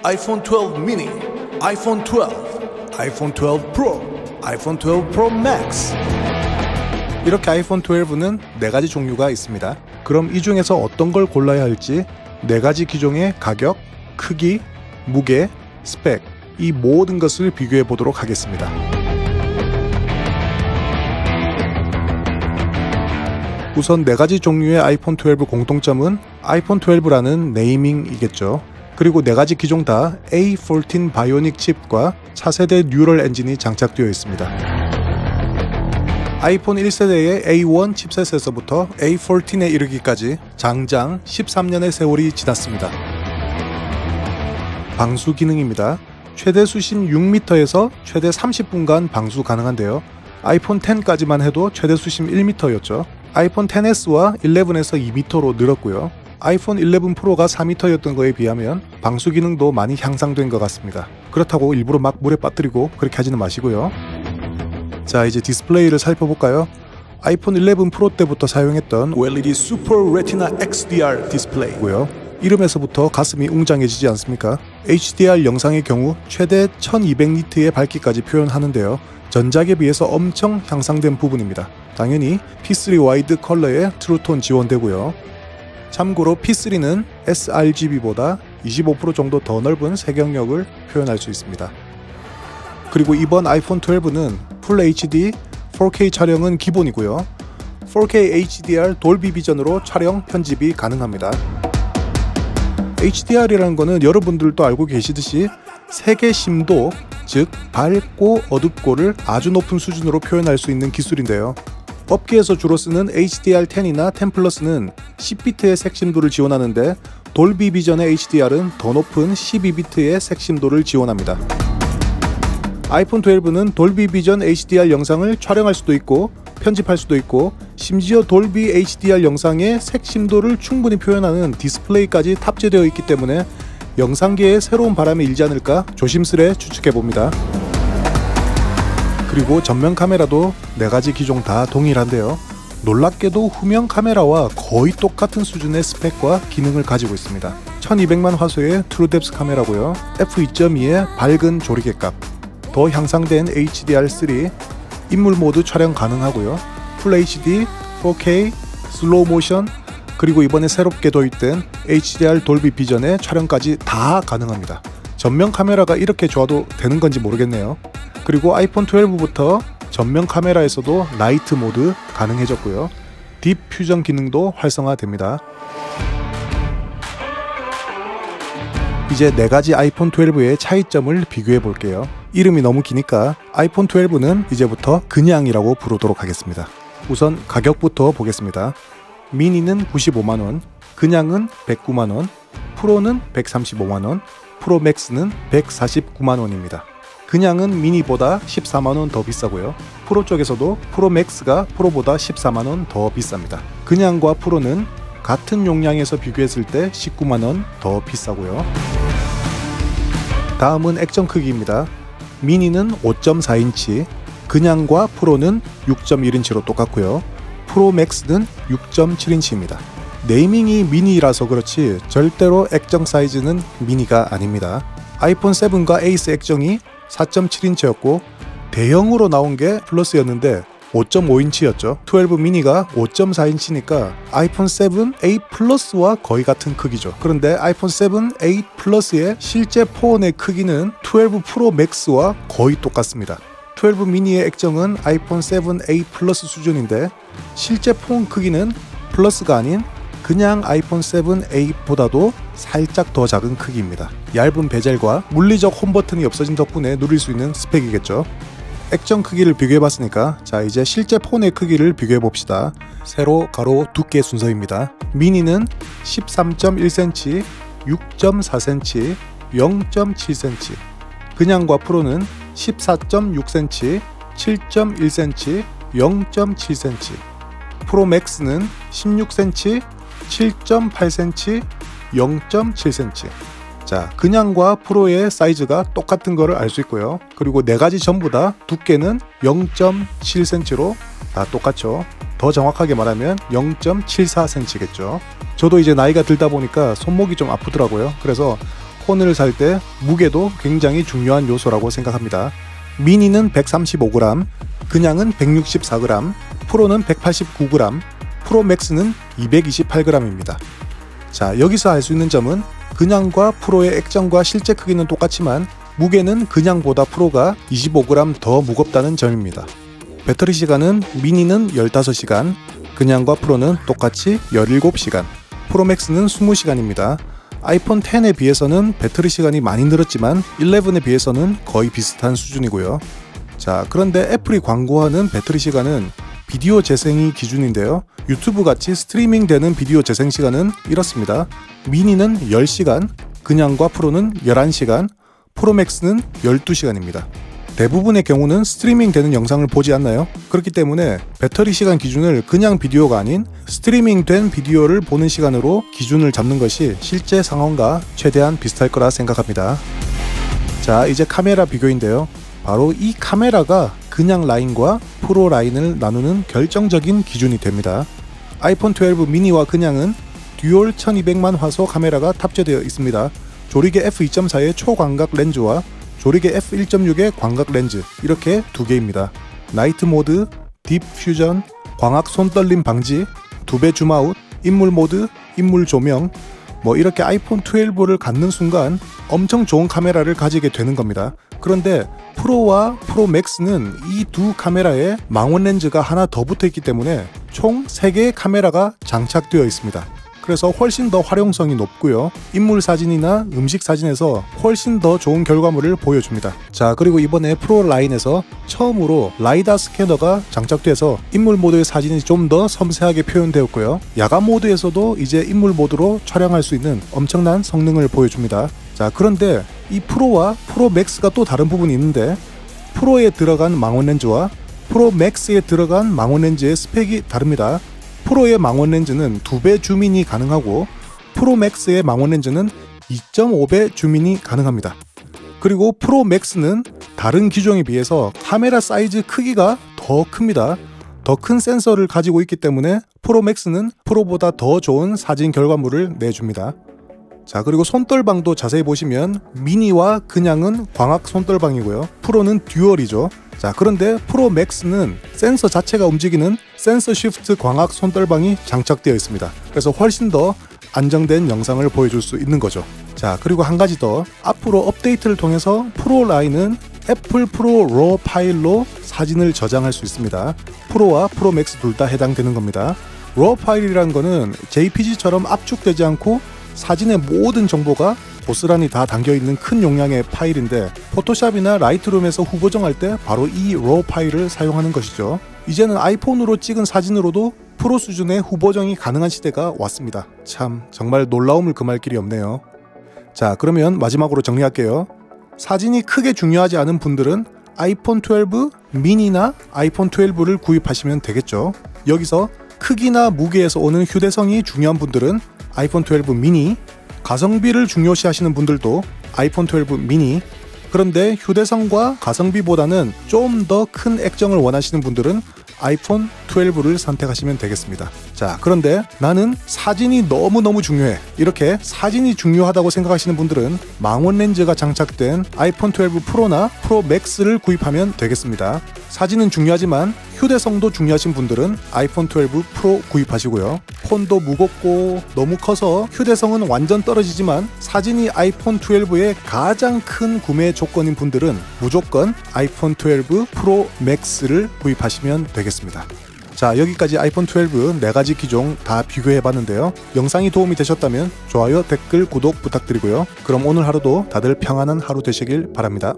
아이폰 12 미니, 아이폰 12, 아이폰 12 프로, 아이폰 12 프로 맥스. 이렇게 아이폰 12는 4가지 종류가 있습니다. 그럼 이 중에서 어떤 걸 골라야 할지 4가지 기종의 가격, 크기, 무게, 스펙, 이 모든 것을 비교해 보도록 하겠습니다. 우선 4가지 종류의 아이폰 12 공통점은 아이폰 12라는 네이밍이겠죠. 그리고 4가지 기종 다 A14 바이오닉 칩과 차세대 뉴럴 엔진이 장착되어 있습니다. 아이폰 1세대의 A1 칩셋에서부터 A14에 이르기까지 장장 13년의 세월이 지났습니다. 방수 기능입니다. 최대 수심 6m에서 최대 30분간 방수 가능한데요. 아이폰 10까지만 해도 최대 수심 1m였죠. 아이폰 XS와 11에서 2m로 늘었고요. 아이폰 11 프로가 4m였던 거에 비하면 방수 기능도 많이 향상된 것 같습니다. 그렇다고 일부러 막 물에 빠뜨리고 그렇게 하지는 마시고요. 자, 이제 디스플레이를 살펴볼까요? 아이폰 11 프로 때부터 사용했던 OLED Super Retina XDR 디스플레이고요. 이름에서부터 가슴이 웅장해지지 않습니까? HDR 영상의 경우 최대 1200니트의 밝기까지 표현하는데요. 전작에 비해서 엄청 향상된 부분입니다. 당연히 P3 와이드 컬러의 트루톤 지원되고요. 참고로 P3는 sRGB보다 25% 정도 더 넓은 색영역을 표현할 수 있습니다. 그리고 이번 아이폰 12는 풀 HD 4K 촬영은 기본이고요. 4K HDR 돌비 비전으로 촬영 편집이 가능합니다. HDR이라는 거는 여러분들도 알고 계시듯이 색의 심도, 즉 밝고 어둡고를 아주 높은 수준으로 표현할 수 있는 기술인데요. 업계에서 주로 쓰는 HDR10이나 10 플러스는 10비트의 색심도를 지원하는데 돌비 비전의 HDR은 더 높은 12비트의 색심도를 지원합니다. 아이폰 12는 돌비 비전 HDR 영상을 촬영할 수도 있고 편집할 수도 있고 심지어 돌비 HDR 영상의 색심도를 충분히 표현하는 디스플레이까지 탑재되어 있기 때문에 영상계에 새로운 바람이 일지 않을까 조심스레 추측해봅니다. 그리고 전면 카메라도 4가지 기종 다 동일한데요. 놀랍게도 후면 카메라와 거의 똑같은 수준의 스펙과 기능을 가지고 있습니다. 1200만 화소의 트루뎁스 카메라고요. f2.2의 밝은 조리개값, 더 향상된 HDR3, 인물 모드 촬영 가능하고요. 풀 HD, 4K, 슬로우 모션, 그리고 이번에 새롭게 도입된 HDR 돌비 비전의 촬영까지 다 가능합니다. 전면 카메라가 이렇게 좋아도 되는 건지 모르겠네요. 그리고 아이폰 12부터 전면 카메라에서도 나이트 모드 가능해졌고요. 딥 퓨전 기능도 활성화됩니다. 이제 4가지 아이폰 12의 차이점을 비교해 볼게요. 이름이 너무 기니까 아이폰 12는 이제부터 그냥이라고 부르도록 하겠습니다. 우선 가격부터 보겠습니다. 미니는 95만원, 그냥은 109만원, 프로는 135만원, 프로 맥스는 149만원입니다. 그냥은 미니보다 14만원 더 비싸고요. 프로 쪽에서도 프로 맥스가 프로보다 14만원 더 비쌉니다. 그냥과 프로는 같은 용량에서 비교했을 때 19만원 더 비싸고요. 다음은 액정 크기입니다. 미니는 5.4인치, 그냥과 프로는 6.1인치로 똑같고요. 프로 맥스는 6.7인치입니다. 네이밍이 미니라서 그렇지 절대로 액정 사이즈는 미니가 아닙니다. 아이폰 7과 에이스 액정이 4.7인치였고 대형으로 나온 게 플러스였는데 5.5인치였죠. 12 미니가 5.4인치니까 아이폰 7 8 플러스와 거의 같은 크기죠. 그런데 아이폰 7 8 플러스의 실제 폰의 크기는 12 프로 맥스와 거의 똑같습니다. 12 미니의 액정은 아이폰 7 8 플러스 수준인데 실제 폰 크기는 플러스가 아닌 그냥 아이폰 7 8보다도 살짝 더 작은 크기입니다. 얇은 베젤과 물리적 홈 버튼이 없어진 덕분에 누릴 수 있는 스펙이겠죠. 액정 크기를 비교해봤으니까 자 이제 실제 폰의 크기를 비교해봅시다. 세로, 가로, 두께 순서입니다. 미니는 13.1cm, 6.4cm, 0.7cm, 그냥과 프로는 14.6cm, 7.1cm, 0.7cm, 프로 맥스는 16cm, 7.8cm, 0.7cm. 자, 그냥과 프로의 사이즈가 똑같은 거를 알 수 있고요. 그리고 4가지 전부 다 두께는 0.7cm로 다 똑같죠. 더 정확하게 말하면 0.74cm겠죠. 저도 이제 나이가 들다 보니까 손목이 좀 아프더라고요. 그래서 폰을 살 때 무게도 굉장히 중요한 요소라고 생각합니다. 미니는 135g, 그냥은 164g, 프로는 189g, 프로 맥스는 228g입니다. 자, 여기서 알 수 있는 점은 그냥과 프로의 액정과 실제 크기는 똑같지만 무게는 그냥보다 프로가 25g 더 무겁다는 점입니다. 배터리 시간은 미니는 15시간, 그냥과 프로는 똑같이 17시간, 프로 맥스는 20시간입니다. 아이폰 X에 비해서는 배터리 시간이 많이 늘었지만 11에 비해서는 거의 비슷한 수준이고요. 자, 그런데 애플이 광고하는 배터리 시간은 비디오 재생이 기준인데요. 유튜브 같이 스트리밍 되는 비디오 재생 시간은 이렇습니다. 미니는 10시간, 그냥과 프로는 11시간, 프로 맥스는 12시간입니다. 대부분의 경우는 스트리밍 되는 영상을 보지 않나요? 그렇기 때문에 배터리 시간 기준을 그냥 비디오가 아닌 스트리밍 된 비디오를 보는 시간으로 기준을 잡는 것이 실제 상황과 최대한 비슷할 거라 생각합니다. 자, 이제 카메라 비교인데요. 바로 이 카메라가 그냥 라인과 프로 라인을 나누는 결정적인 기준이 됩니다. 아이폰 12 미니와 그냥은 듀얼 1200만 화소 카메라가 탑재되어 있습니다. 조리개 f2.4의 초광각 렌즈와 조리개 f1.6의 광각 렌즈, 이렇게 두 개입니다. 나이트 모드, 딥 퓨전, 광학 손떨림 방지, 2배 줌아웃, 인물 모드, 인물 조명, 이렇게 아이폰 12를 갖는 순간 엄청 좋은 카메라를 가지게 되는 겁니다. 그런데 프로와 프로 맥스는 이 두 카메라에 망원 렌즈가 하나 더 붙어 있기 때문에 총 3개의 카메라가 장착되어 있습니다. 그래서 훨씬 더 활용성이 높고요. 인물 사진이나 음식 사진에서 훨씬 더 좋은 결과물을 보여줍니다. 자, 그리고 이번에 프로 라인에서 처음으로 라이다 스캐너가 장착돼서 인물 모드의 사진이 좀 더 섬세하게 표현되었고요. 야간 모드에서도 이제 인물 모드로 촬영할 수 있는 엄청난 성능을 보여줍니다. 자, 그런데 이 프로와 프로 맥스가 또 다른 부분이 있는데, 프로에 들어간 망원 렌즈와 프로 맥스에 들어간 망원 렌즈의 스펙이 다릅니다. 프로의 망원 렌즈는 2배 줌인이 가능하고 프로 맥스의 망원 렌즈는 2.5배 줌인이 가능합니다. 그리고 프로 맥스는 다른 기종에 비해서 카메라 사이즈 크기가 더 큽니다. 더 큰 센서를 가지고 있기 때문에 프로 맥스는 프로보다 더 좋은 사진 결과물을 내줍니다. 자, 그리고 손떨방도 자세히 보시면 미니와 그냥은 광학 손떨방이고요. 프로는 듀얼이죠. 자, 그런데 프로 맥스는 센서 자체가 움직이는 센서 쉬프트 광학 손떨방이 장착되어 있습니다. 그래서 훨씬 더 안정된 영상을 보여줄 수 있는 거죠. 자, 그리고 한 가지 더, 앞으로 업데이트를 통해서 프로 라인은 애플 프로 로 파일로 사진을 저장할 수 있습니다. 프로와 프로 맥스 둘 다 해당되는 겁니다. 로 파일이라는 거는 JPG처럼 압축되지 않고 사진의 모든 정보가 고스란히 다 담겨있는 큰 용량의 파일인데, 포토샵이나 라이트룸에서 후보정할 때 바로 이 로 파일을 사용하는 것이죠. 이제는 아이폰으로 찍은 사진으로도 프로 수준의 후보정이 가능한 시대가 왔습니다. 참, 정말 놀라움을 금할 길이 없네요. 자, 그러면 마지막으로 정리할게요. 사진이 크게 중요하지 않은 분들은 아이폰 12 미니나 아이폰 12를 구입하시면 되겠죠. 여기서 크기나 무게에서 오는 휴대성이 중요한 분들은 아이폰 12 미니, 가성비를 중요시 하시는 분들도 아이폰 12 미니, 그런데 휴대성과 가성비보다는 좀 더 큰 액정을 원하시는 분들은 아이폰 12를 선택하시면 되겠습니다. 자, 그런데 나는 사진이 너무너무 중요해, 이렇게 사진이 중요하다고 생각하시는 분들은 망원 렌즈가 장착된 아이폰 12 프로나 프로 맥스를 구입하면 되겠습니다. 사진은 중요하지만 휴대성도 중요하신 분들은 아이폰 12 프로 구입하시고요. 폰도 무겁고 너무 커서 휴대성은 완전 떨어지지만 사진이 아이폰 12의 가장 큰 구매 조건인 분들은 무조건 아이폰 12 프로 맥스를 구입하시면 되겠습니다. 자, 여기까지 아이폰 12 4가지 기종 다 비교해봤는데요. 영상이 도움이 되셨다면 좋아요, 댓글, 구독 부탁드리고요. 그럼 오늘 하루도 다들 평안한 하루 되시길 바랍니다.